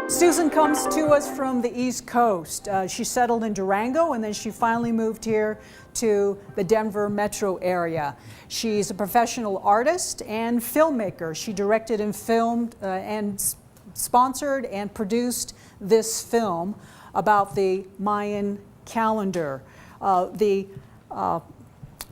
Susan comes to us from the East Coast. She settled in Durango, and then she finally moved here to the Denver metro area. She's a professional artist and filmmaker. She directed and filmed and sponsored and produced this film about the Mayan calendar. The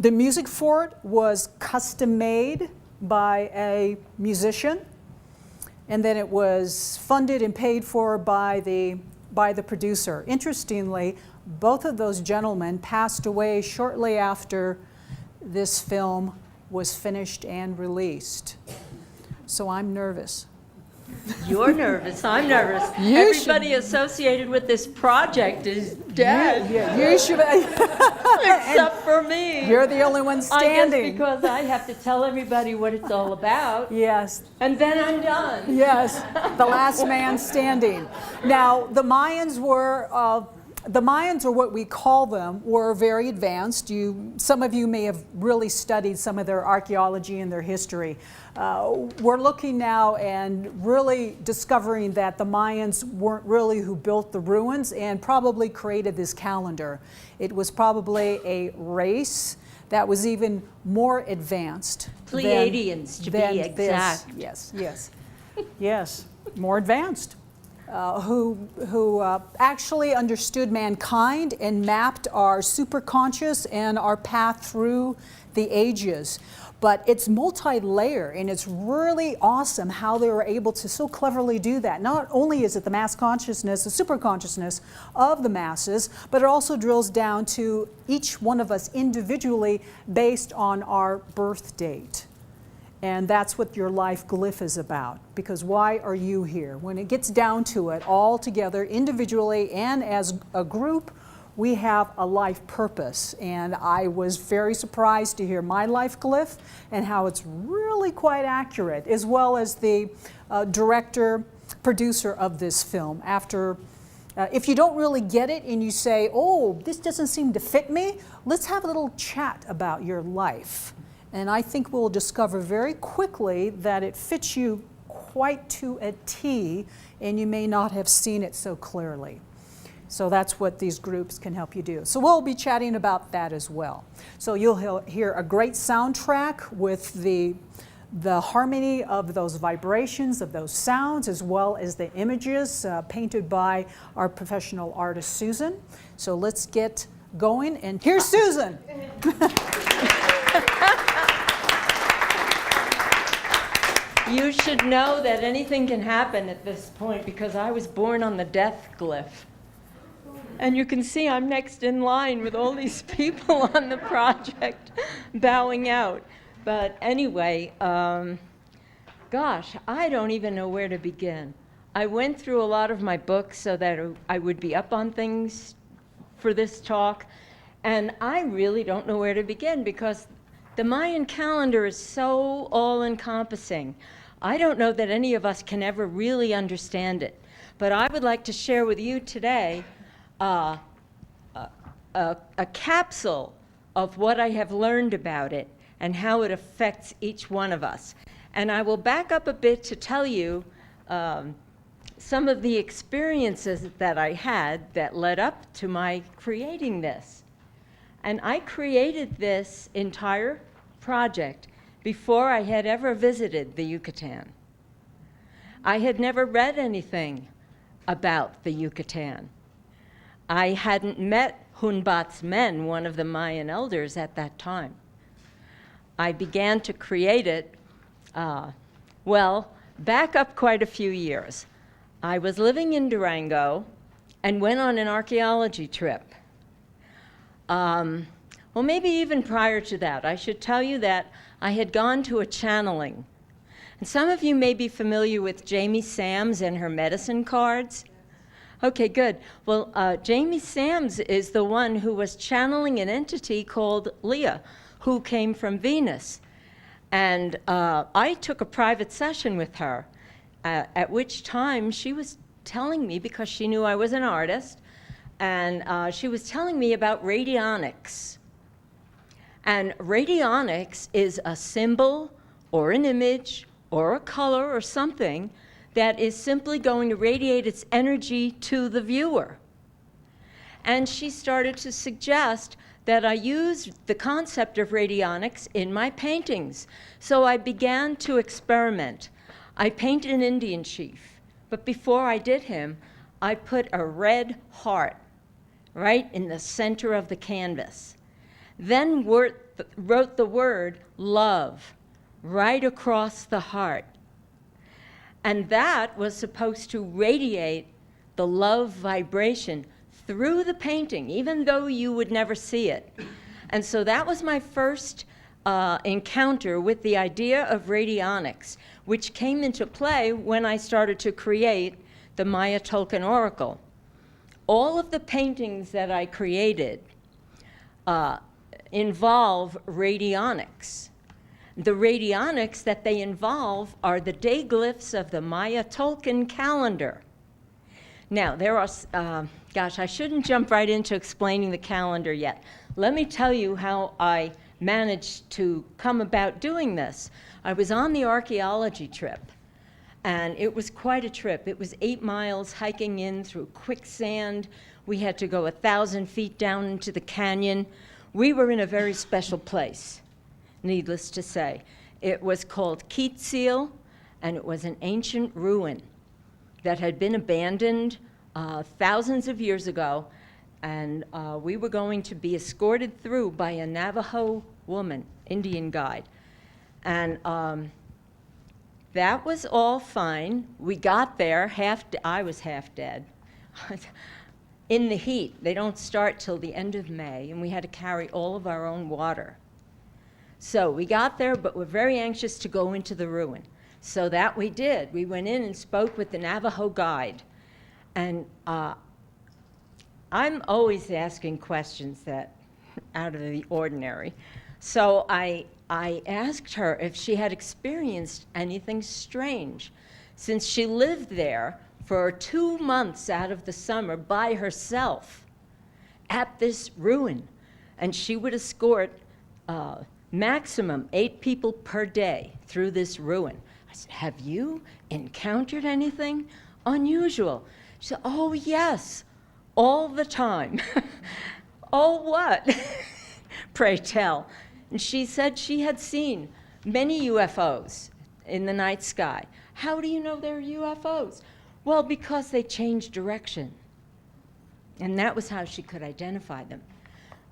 music for it was custom made by a musician, and then it was funded and paid for by the producer. Interestingly, both of those gentlemen passed away shortly after this film was finished and released. So I'm nervous. You're nervous, I'm nervous. Everybody associated with this project is dead. You should. Except for me. You're the only one standing. I guess because I have to tell everybody what it's all about. Yes. And then I'm done. Yes, the last man standing. Now, the Mayans were, or what we call them, were very advanced. Some of you may have really studied some of their archaeology and their history. We're looking now and really discovering that the Mayans weren't really who built the ruins and probably created this calendar. It was probably a race that was even more advanced. Pleiadians, to be exact. Yes, yes, yes, more advanced. Who actually understood mankind and mapped our superconscious and our path through the ages. But it's multi-layer, and it's really awesome how they were able to so cleverly do that. Not only is it the mass consciousness, the superconsciousness of the masses, but it also drills down to each one of us individually based on our birth date. And that's what your life glyph is about. Because why are you here? When it gets down to it, all together, individually and as a group, we have a life purpose. And I was very surprised to hear my life glyph and how it's really quite accurate, as well as the director, producer of this film. After, if you don't really get it and you say, oh, this doesn't seem to fit me, let's have a little chat about your life. And I think we'll discover very quickly that it fits you quite to a T, and you may not have seen it so clearly. So that's what these groups can help you do. So we'll be chatting about that as well. So you'll hear a great soundtrack with the harmony of those vibrations, of those sounds, as well as the images painted by our professional artist, Susan. So let's get going, and here's Susan. You should know that anything can happen at this point because I was born on the death glyph. And you can see I'm next in line with all these people on the project bowing out. But anyway, gosh, I don't even know where to begin. I went through a lot of my books so that I would be up on things for this talk. And I really don't know where to begin because the Mayan calendar is so all-encompassing. I don't know that any of us can ever really understand it. But I would like to share with you today a capsule of what I have learned about it and how it affects each one of us. And I will back up a bit to tell you some of the experiences that I had that led up to my creating this. And I created this entire project before I had ever visited the Yucatan. I had never read anything about the Yucatan. I hadn't met Hunbat's Men, one of the Mayan elders at that time. I began to create it, back up quite a few years. I was living in Durango and went on an archaeology trip. Well, maybe even prior to that, I should tell you that I had gone to a channeling. And some of you may be familiar with Jamie Sams and her medicine cards. Okay, good. Well, Jamie Sams is the one who was channeling an entity called Leah, who came from Venus. And I took a private session with her, at which time she was telling me, because she knew I was an artist, and she was telling me about radionics. And radionics is a symbol or an image or a color or something that is simply going to radiate its energy to the viewer. And she started to suggest that I use the concept of radionics in my paintings. So I began to experiment. I painted an Indian chief, but before I did him, I put a red heart right in the center of the canvas. Then wrote the word love right across the heart. And that was supposed to radiate the love vibration through the painting, even though you would never see it. And so that was my first encounter with the idea of radionics, which came into play when I started to create the Tzol'kin Oracle. All of the paintings that I created involve radionics. The radionics that they involve are the day glyphs of the Maya Tzol'kin calendar. Now, there are, gosh, I shouldn't jump right into explaining the calendar yet. Let me tell you how I managed to come about doing this. I was on the archaeology trip, and it was quite a trip. It was 8 miles hiking in through quicksand. We had to go 1,000 feet down into the canyon. We were in a very special place, needless to say. It was called Tzol'kin, and it was an ancient ruin that had been abandoned thousands of years ago, and we were going to be escorted through by a Navajo woman, Indian guide. And that was all fine. We got there, I was half dead. In the heat. They don't start till the end of May, and we had to carry all of our own water. So we got there, but we're very anxious to go into the ruin. So that we did. We went in and spoke with the Navajo guide. And I'm always asking questions that out of the ordinary. So I asked her if she had experienced anything strange, since she lived there for 2 months out of the summer by herself at this ruin. And she would escort maximum 8 people per day through this ruin. I said, have you encountered anything unusual? She said, oh, yes, all the time. Oh, what? Pray tell. And she said she had seen many UFOs in the night sky. How do you know they're UFOs? Well, because they changed direction. And that was how she could identify them.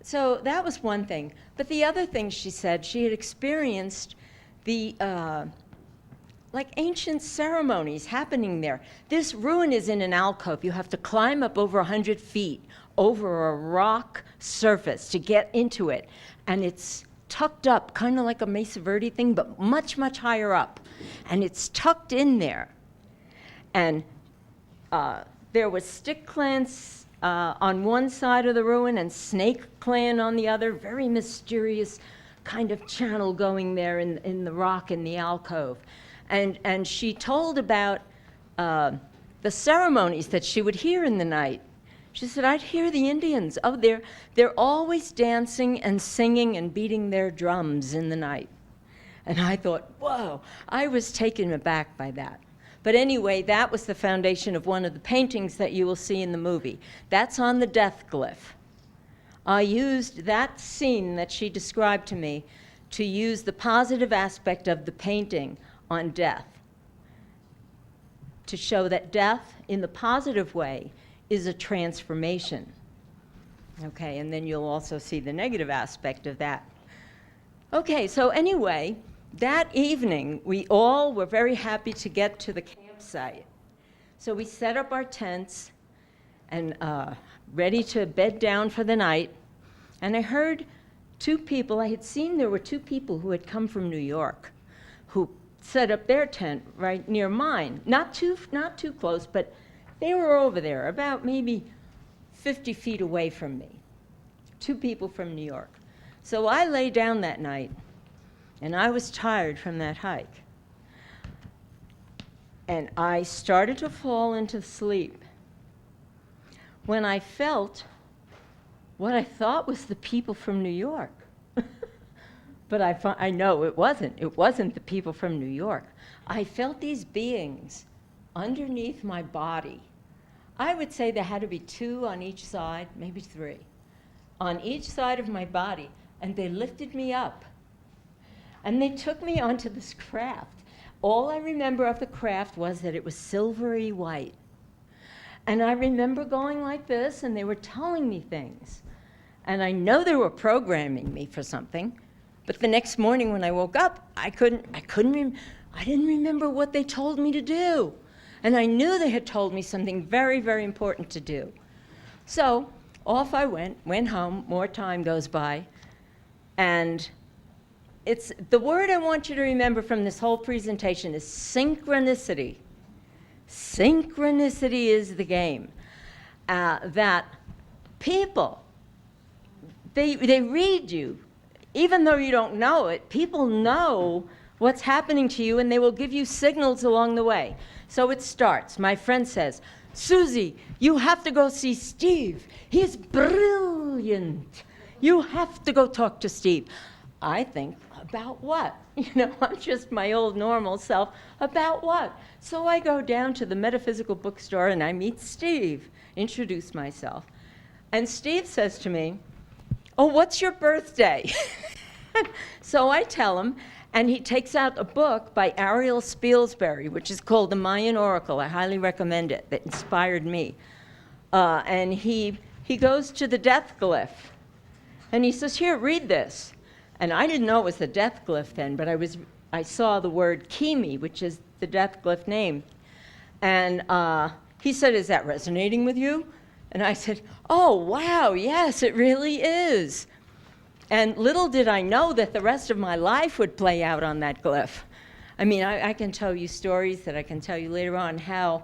So that was one thing. But the other thing she said, she had experienced the like ancient ceremonies happening there. This ruin is in an alcove. You have to climb up over 100 feet over a rock surface to get into it. And it's tucked up, kind of like a Mesa Verde thing, but much, much higher up. And it's tucked in there. And there was Stick Clan on one side of the ruin and Snake Clan on the other. Very mysterious kind of channel going there in the rock in the alcove. And she told about the ceremonies that she would hear in the night. She said, I'd hear the Indians. Oh, they're always dancing and singing and beating their drums in the night. And I thought, whoa, I was taken aback by that. But anyway, that was the foundation of one of the paintings that you will see in the movie. That's on the death glyph. I used that scene that she described to me to use the positive aspect of the painting on death, to show that death, in the positive way, is a transformation. Okay, and then you'll also see the negative aspect of that. Okay, so anyway, that evening, we all were very happy to get to the campsite. So we set up our tents and ready to bed down for the night. And I heard 2 people, I had seen there were 2 people who had come from New York who set up their tent right near mine. Not too close, but they were over there, about maybe 50 feet away from me. 2 people from New York. So I lay down that night, and I was tired from that hike. And I started to fall into sleep when I felt what I thought was the people from New York. But I know it wasn't. It wasn't the people from New York. I felt these beings underneath my body. I would say there had to be 2 on each side, maybe 3, on each side of my body, and they lifted me up. And they took me onto this craft. All I remember of the craft was that it was silvery white. And I remember going like this, and they were telling me things. And I know they were programming me for something, but the next morning when I woke up, I didn't remember what they told me to do. And I knew they had told me something very, very important to do. So off I went home, more time goes by, and it's the word I want you to remember from this whole presentation is synchronicity. Synchronicity is the game. That people, they read you. Even though you don't know it, people know what's happening to you, and they will give you signals along the way. So it starts. My friend says, Susie, you have to go see Steve. He's brilliant. You have to go talk to Steve. I think, about what? I'm just my old normal self. About what? So I go down to the metaphysical bookstore and I meet Steve, introduce myself. And Steve says to me, oh, what's your birthday? So I tell him, and he takes out a book by Ariel Spielsbury, which is called The Mayan Oracle. I highly recommend it. That inspired me. And he goes to the death glyph. And he says, here, read this. And I didn't know it was the death glyph then, but I saw the word Kimi, which is the death glyph name. And he said, is that resonating with you? And I said, oh, wow, yes, it really is. And little did I know that the rest of my life would play out on that glyph. I mean, I can tell you stories that I can tell you later on how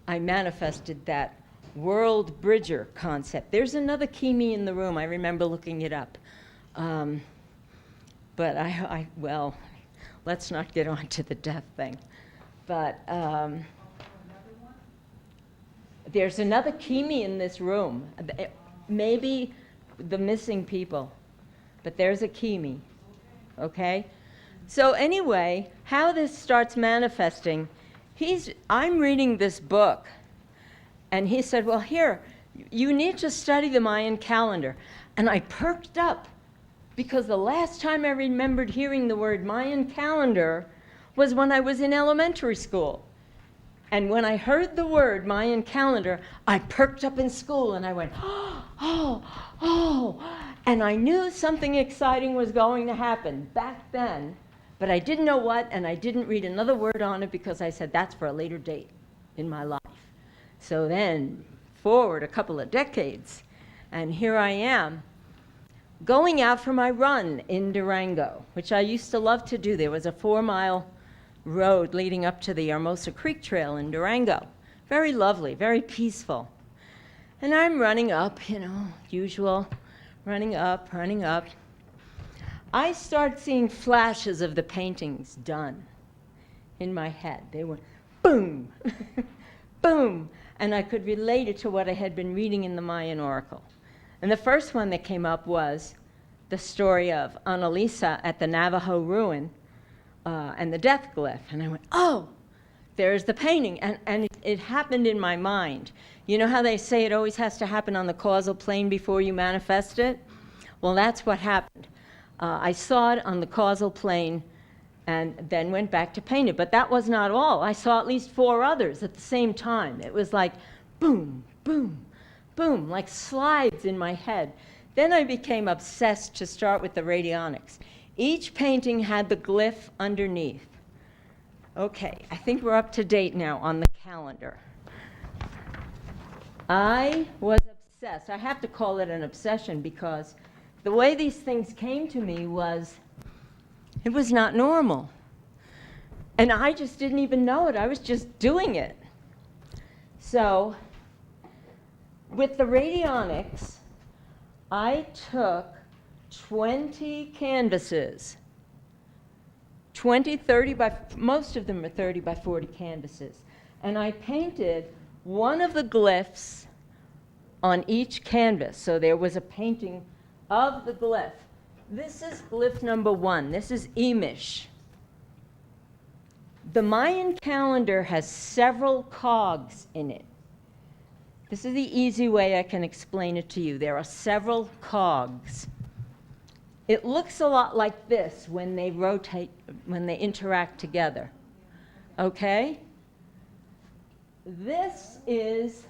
I manifested that world bridger concept. There's another Kimi in the room. I remember looking it up. But well, let's not get on to the death thing. But there's another Kimi in this room. Maybe the missing people. But there's a Kimi, okay? So anyway, how this starts manifesting, I'm reading this book, and he said, well, here, you need to study the Mayan calendar. And I perked up, because the last time I remembered hearing the word Mayan calendar was when I was in elementary school. And when I heard the word Mayan calendar, I perked up in school, and I went, oh. And I knew something exciting was going to happen back then, but I didn't know what, and I didn't read another word on it because I said, that's for a later date in my life. So then, forward a couple of decades, and here I am, going out for my run in Durango, which I used to love to do. There was a 4-mile road leading up to the Hermosa Creek Trail in Durango. Very lovely, very peaceful. And I'm running up, usual. Running up. I start seeing flashes of the paintings done in my head. They were boom, boom, and I could relate it to what I had been reading in the Mayan Oracle. And the first one that came up was the story of Annalisa at the Navajo ruin and the death glyph. And I went, oh, there's the painting. And it happened in my mind. You know how they say it always has to happen on the causal plane before you manifest it? Well, that's what happened. I saw it on the causal plane and then went back to paint it. But that was not all. I saw at least 4 others at the same time. It was like boom, boom, boom, like slides in my head. Then I became obsessed to start with the radionics. Each painting had the glyph underneath. Okay, I think we're up to date now on the calendar. I was obsessed. I have to call it an obsession because the way these things came to me it was not normal. And I just didn't even know it. I was just doing it. So with the radionics, I took 20 canvases, 30 by, most of them are 30 by 40 canvases. And I painted one of the glyphs on each canvas. So there was a painting of the glyph. This is glyph number 1. This is Emish. The Mayan calendar has several cogs in it. This is the easy way I can explain it to you. There are several cogs. It looks a lot like this when they rotate, when they interact together. Okay? This is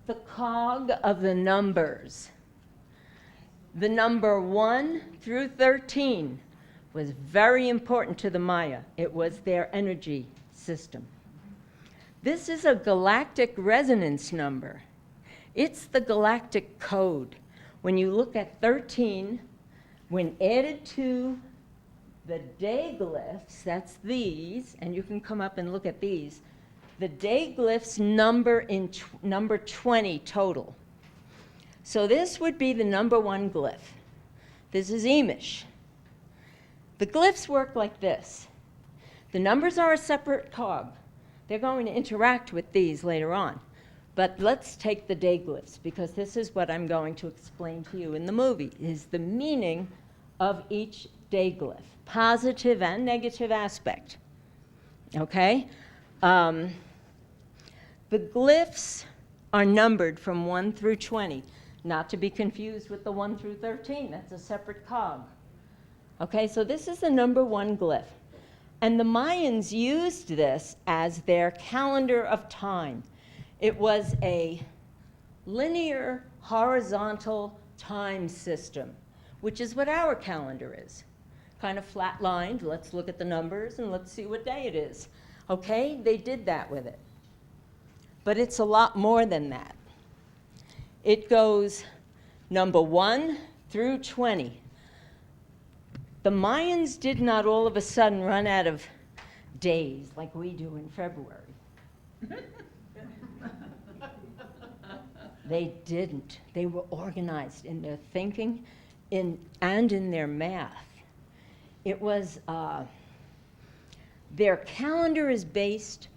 the cog of the numbers. The number 1 through 13 was very important to the Maya. It was their energy system. This is a galactic resonance number. It's the galactic code. When you look at 13, when added to the day glyphs, that's these, and you can come up and look at these, the day glyphs number in number 20 total. So this would be the number 1 glyph. This is Emish. The glyphs work like this. The numbers are a separate cog. They're going to interact with these later on. But let's take the day glyphs, because this is what I'm going to explain to you in the movie, is the meaning of each day glyph, positive and negative aspect. Okay? The glyphs are numbered from 1 through 20, not to be confused with the 1 through 13. That's a separate cog. Okay, so this is the number 1 glyph. And the Mayans used this as their calendar of time. It was a linear, horizontal time system, which is what our calendar is. Kind of flat-lined. Let's look at the numbers and let's see what day it is. Okay, they did that with it. But it's a lot more than that. It goes number 1 through 20. The Mayans did not all of a sudden run out of days like we do in February. They didn't. They were organized in their thinking and in their math. It was, their calendar is based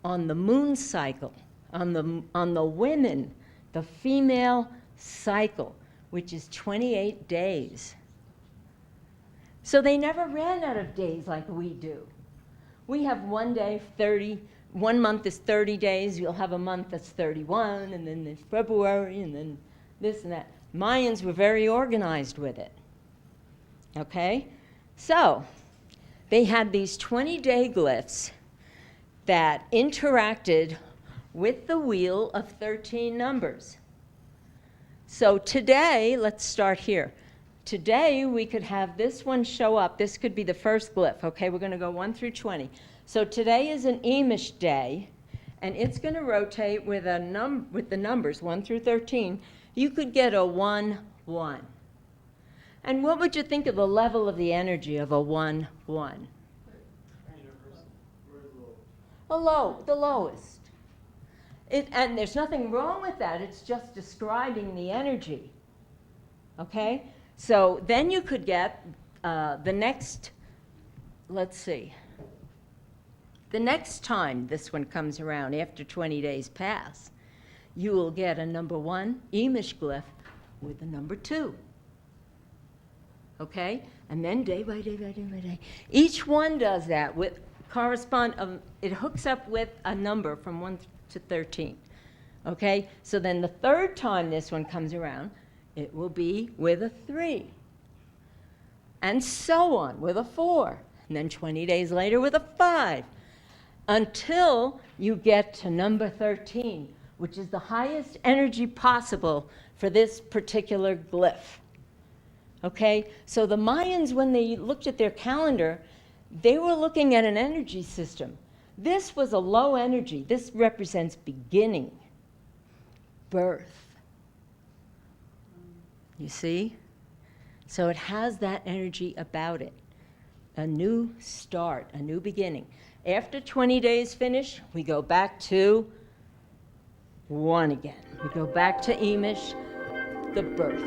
on the moon cycle, on the women, the female cycle, which is 28 days. So they never ran out of days like we do. We have 1 day, 30, 1 month is 30 days, you'll have a month that's 31, and then there's February, and then this and that. Mayans were very organized with it. Okay? So they had these 20-day glyphs that interacted with the wheel of 13 numbers. So today, let's start here. Today, we could have this one show up. This could be the first glyph. Okay, we're going to go 1 through 20. So today is an Emish day, and it's going to rotate with the numbers 1 through 13. You could get a 1, 1. And what would you think of the level of the energy of a 1, 1? The lowest. And there's nothing wrong with that. It's just describing the energy. Okay? So then you could get the next, let's see, the next time this one comes around after 20 days pass, you will get a number 1 Emish glyph with a number 2. Okay? And then day by day by day by day. Each one does that with it hooks up with a number from 1 to 13. Okay? So then the third time this one comes around, it will be with a 3. And so on, with a 4. And then 20 days later with a 5. Until you get to number 13, which is the highest energy possible for this particular glyph. Okay? So the Mayans, when they looked at their calendar, they were looking at an energy system. This was a low energy. This represents beginning, birth. You see? So it has that energy about it. A new start, a new beginning. After 20 days finish, we go back to 1 again. We go back to Emish, the birth.